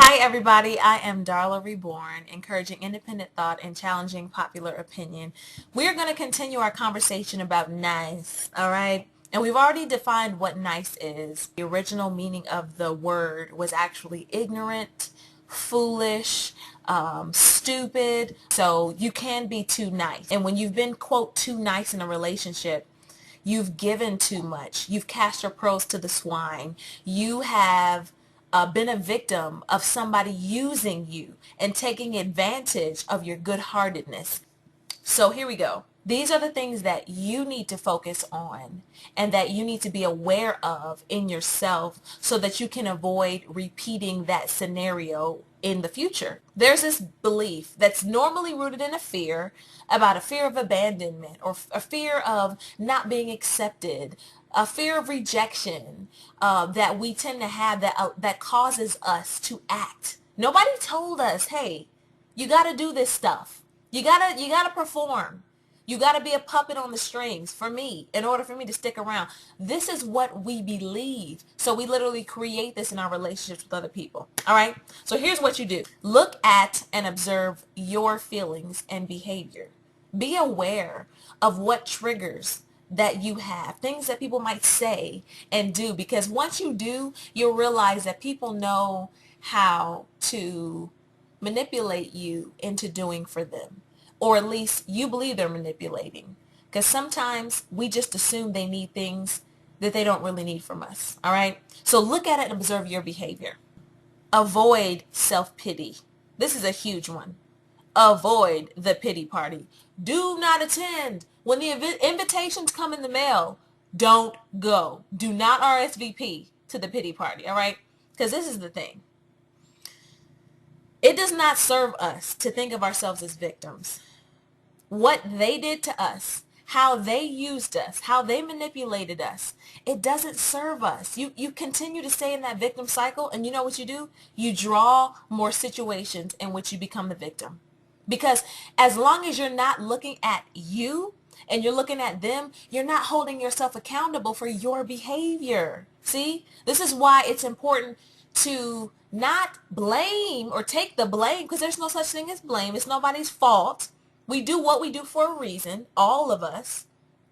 Hi, everybody. I am Darla Reborn, encouraging independent thought and challenging popular opinion. We're going to continue our conversation about nice, all right? And we've already defined what nice is. The original meaning of the word was actually ignorant, foolish, stupid. So you can be too nice. And when you've been, quote, too nice in a relationship, you've given too much. You've cast your pearls to the swine. You have been a victim of somebody using you and taking advantage of your good-heartedness. So here we go. These are the things that you need to focus on and that you need to be aware of in yourself so that you can avoid repeating that scenario in the future. There's this belief that's normally rooted in a fear of abandonment or a fear of not being accepted, a fear of rejection that we tend to have that causes us to act. Nobody told us, hey, you got to do this stuff. You gotta perform. You gotta be a puppet on the strings for me in order for me to stick around. This is what we believe. So we literally create this in our relationships with other people. All right. So here's what you do. Look at and observe your feelings and behavior. Be aware of what triggers that you have, things that people might say and do, because once you do, you'll realize that people know how to manipulate you into doing for them, or at least you believe they're manipulating, because sometimes we just assume they need things that they don't really need from us. All right, so look at it and observe your behavior. Avoid self-pity. This is a huge one. Avoid the pity party. Do not attend when the invitations come in the mail. Don't go. Do not RSVP to the pity party. All right, because this is the thing. It does not serve us to think of ourselves as victims. What they did to us, how they used us, how they manipulated us, it doesn't serve us. You continue to stay in that victim cycle, and you know what you do? You draw more situations in which you become the victim. Because as long as you're not looking at you and you're looking at them, you're not holding yourself accountable for your behavior. See, this is why it's important to not blame or take the blame, because there's no such thing as blame. It's nobody's fault. We do what we do for a reason, all of us,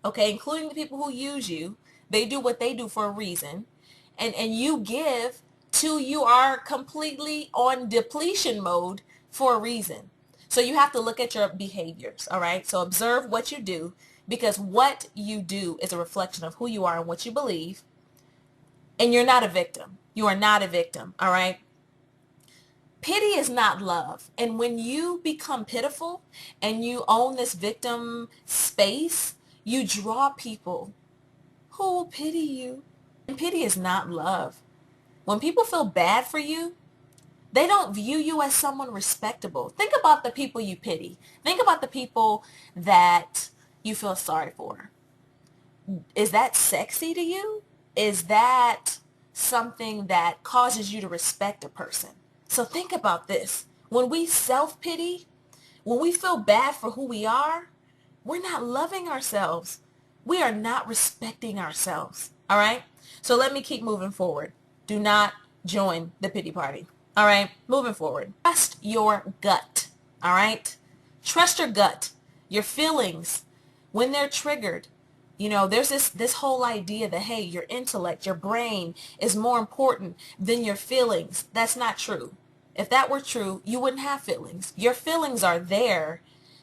okay, including the people who use you. They do what they do for a reason. And you give till you are completely on depletion mode for a reason. So you have to look at your behaviors, all right? So observe what you do, because what you do is a reflection of who you are and what you believe. And you're not a victim. You are not a victim, all right? Pity is not love. And when you become pitiful and you own this victim space, you draw people who will pity you. And pity is not love. When people feel bad for you, they don't view you as someone respectable. Think about the people you pity. Think about the people that you feel sorry for. Is that sexy to you? Is that something that causes you to respect a person? So think about this. When we self-pity, when we feel bad for who we are, we're not loving ourselves. We are not respecting ourselves. All right? So let me keep moving forward. Do not join the pity party. All right? Moving forward. Trust your gut. All right? Trust your gut. Your feelings, when they're triggered. You know, there's this whole idea that, hey, your intellect, your brain is more important than your feelings. That's not true. If that were true, you wouldn't have feelings. Your feelings are there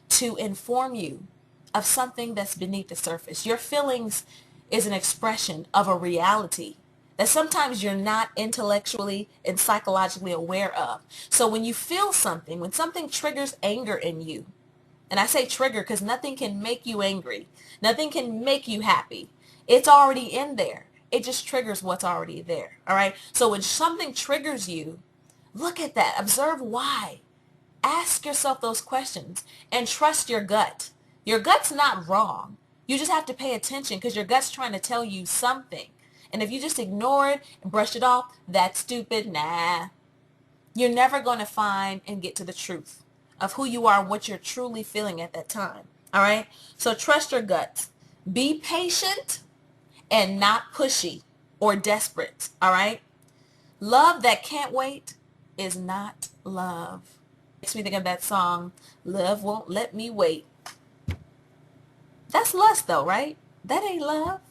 to inform you of something that's beneath the surface. Your feelings is an expression of a reality that sometimes you're not intellectually and psychologically aware of. So when you feel something, when something triggers anger in you, and I say trigger because nothing can make you angry. Nothing can make you happy. It's already in there. It just triggers what's already there. All right. So when something triggers you, look at that. Observe why. Ask yourself those questions and trust your gut. Your gut's not wrong. You just have to pay attention because your gut's trying to tell you something. And if you just ignore it and brush it off, that's stupid. Nah. You're never going to find and get to the truth of who you are and what you're truly feeling at that time. All right? So trust your guts. Be patient and not pushy or desperate. All right? Love that can't wait is not love. Makes me think of that song, Love Won't Let Me Wait. That's lust though, right? That ain't love.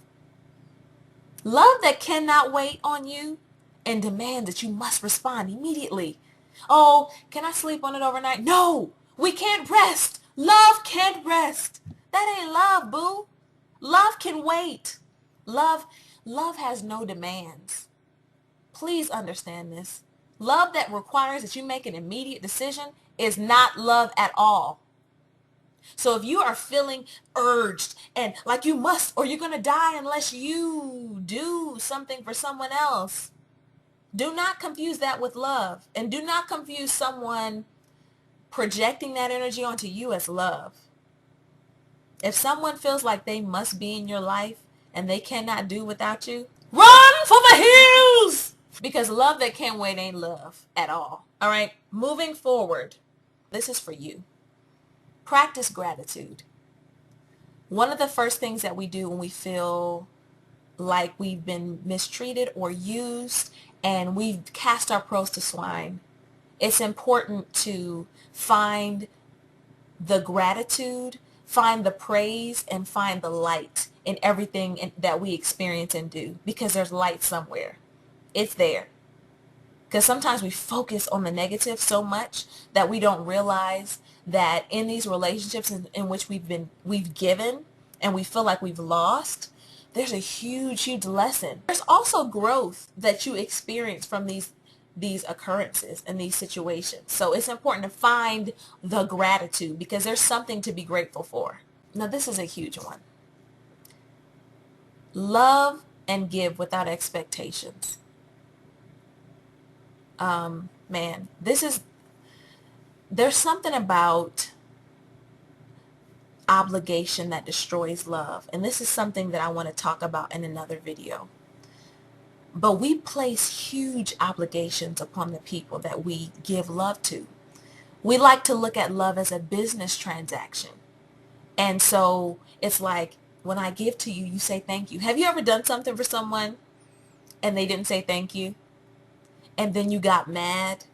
Love that cannot wait on you and demand that you must respond immediately. Oh, can I sleep on it overnight? No, we can't rest. Love can't rest. That ain't love, boo. Love can wait. Love, love has no demands. Please understand this. Love that requires that you make an immediate decision is not love at all. So if you are feeling urged and like you must or you're going to die unless you do something for someone else, do not confuse that with love. And do not confuse someone projecting that energy onto you as love. If someone feels like they must be in your life and they cannot do without you, run for the hills! Because love that can't wait ain't love at all. All right, moving forward, this is for you. Practice gratitude. One of the first things that we do when we feel like we've been mistreated or used and we've cast our pearls to swine, it's important to find the gratitude, find the praise, and find the light in everything that we experience and do, because there's light somewhere. It's there. Because sometimes we focus on the negative so much that we don't realize that in these relationships in which we've given and we feel like we've lost, there's a huge lesson. There's also growth that you experience from these occurrences and these situations. So it's important to find the gratitude because there's something to be grateful for. Now this is a huge one. Love and give without expectations. Man, there's something about obligation that destroys love. And this is something that I want to talk about in another video. But we place huge obligations upon the people that we give love to. We like to look at love as a business transaction. And so it's like, when I give to you, you say thank you. Have you ever done something for someone and they didn't say thank you? And then you got mad?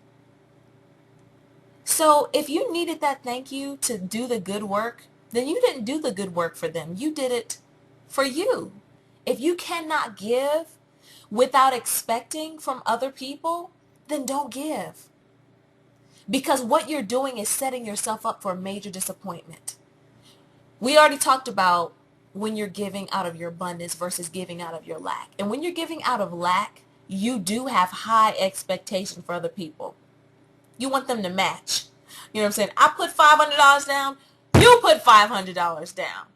So if you needed that thank you to do the good work, then you didn't do the good work for them. You did it for you. If you cannot give without expecting from other people, then don't give. Because what you're doing is setting yourself up for a major disappointment. We already talked about when you're giving out of your abundance versus giving out of your lack. And when you're giving out of lack, you do have high expectation for other people. You want them to match. You know what I'm saying? I put $500 down, you put $500 down.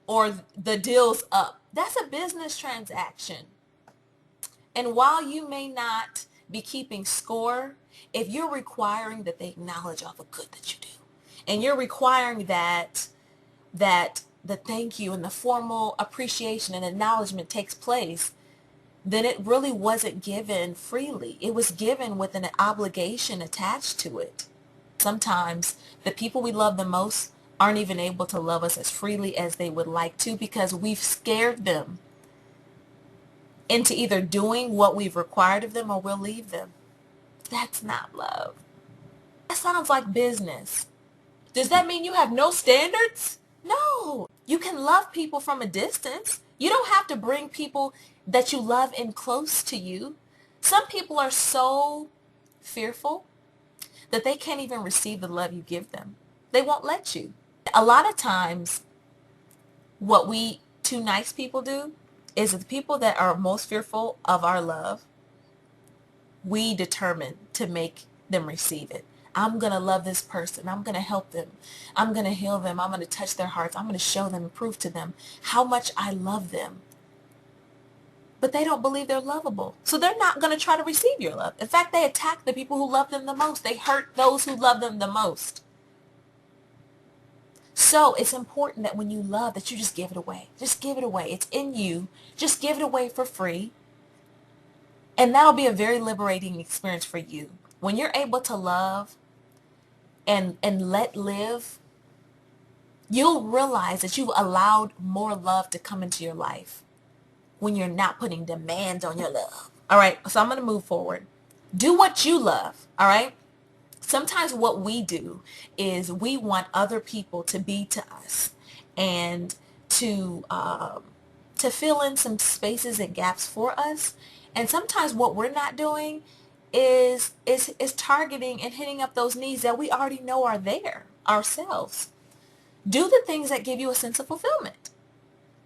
Or the deal's up. That's a business transaction. And while you may not be keeping score, if you're requiring that they acknowledge all the good that you do, and you're requiring that the thank you and the formal appreciation and acknowledgement takes place, then it really wasn't given freely. It was given with an obligation attached to it. Sometimes the people we love the most aren't even able to love us as freely as they would like to because we've scared them into either doing what we've required of them or we'll leave them. That's not love. That sounds like business. Does that mean you have no standards? No. You can love people from a distance. You don't have to bring people that you love in close to you. Some people are so fearful that they can't even receive the love you give them. They won't let you. A lot of times, what we two nice people do is the people that are most fearful of our love, we determine to make them receive it. I'm going to love this person. I'm going to help them. I'm going to heal them. I'm going to touch their hearts. I'm going to show them and prove to them how much I love them. But they don't believe they're lovable. So they're not going to try to receive your love. In fact, they attack the people who love them the most. They hurt those who love them the most. So it's important that when you love, that you just give it away. Just give it away. It's in you. Just give it away for free. And that'll be a very liberating experience for you. When you're able to love and let live, you'll realize that you've allowed more love to come into your life when you're not putting demands on your love. All right, so I'm going to move forward. Do what you love, all right? Sometimes what we do is we want other people to be to us and to um, to fill in some spaces and gaps for us. And sometimes what we're not doing is targeting and hitting up those needs that we already know are there ourselves. Do the things that give you a sense of fulfillment.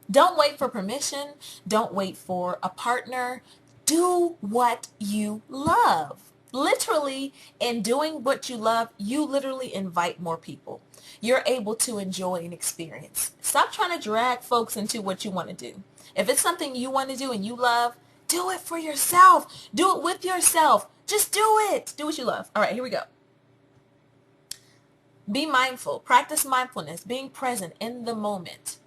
Don't wait for permission. Don't wait for a partner. Do what you love. Literally, in doing what you love, you literally invite more people. You're able to enjoy and experience. Stop trying to drag folks into what you want to do. If it's something you want to do and you love, do it for yourself. Do it with yourself. Just do it. Do what you love. All right, here we go. Be mindful. Practice mindfulness, being present in the moment.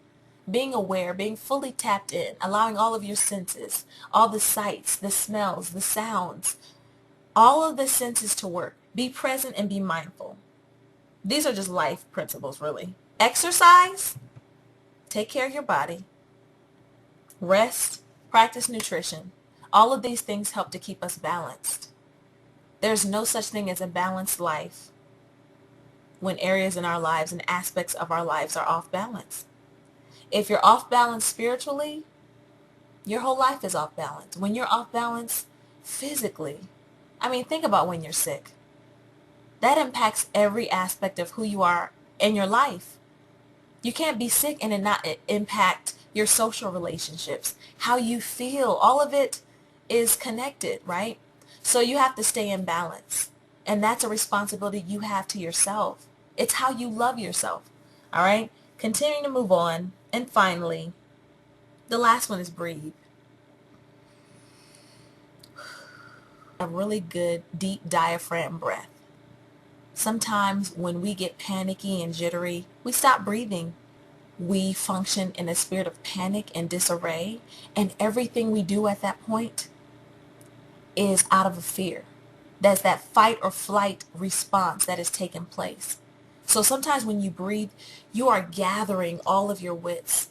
Being aware, being fully tapped in, allowing all of your senses, all the sights, the smells, the sounds, all of the senses to work. Be present and be mindful. These are just life principles, really. Exercise, take care of your body, rest, practice nutrition. All of these things help to keep us balanced. There's no such thing as a balanced life when areas in our lives and aspects of our lives are off balance. If you're off balance spiritually, your whole life is off balance. When you're off balance physically, I mean, think about when you're sick. That impacts every aspect of who you are in your life. You can't be sick and it not impact your social relationships, how you feel. All of it is connected, right? So you have to stay in balance. And that's a responsibility you have to yourself. It's how you love yourself. All right? Continuing to move on. And finally, the last one is breathe. A really good deep diaphragm breath. Sometimes when we get panicky and jittery, we stop breathing. We function in a spirit of panic and disarray, and everything we do at that point is out of a fear. That's that fight or flight response that is taking place. So sometimes when you breathe, you are gathering all of your wits,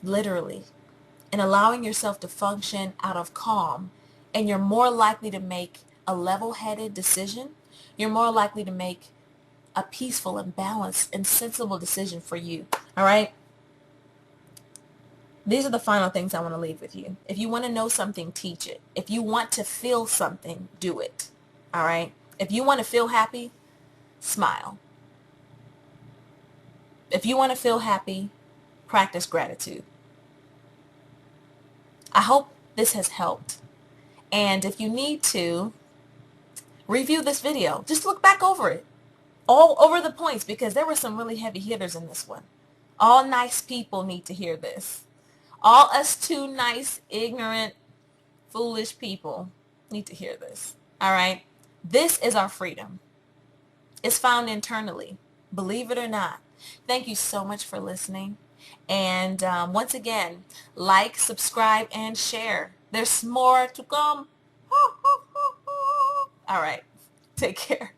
literally, and allowing yourself to function out of calm, and you're more likely to make a level-headed decision. You're more likely to make a peaceful and balanced and sensible decision for you. All right? These are the final things I want to leave with you. If you want to know something, teach it. If you want to feel something, do it. All right? If you want to feel happy, smile. If you want to feel happy, practice gratitude. I hope this has helped. And if you need to, review this video. Just look back over it. All over the points, because there were some really heavy hitters in this one. All nice people need to hear this. All us too nice, ignorant, foolish people need to hear this. All right? This is our freedom. It's found internally. Believe it or not. Thank you so much for listening. And once again, like, subscribe, and share. There's more to come. All right. Take care.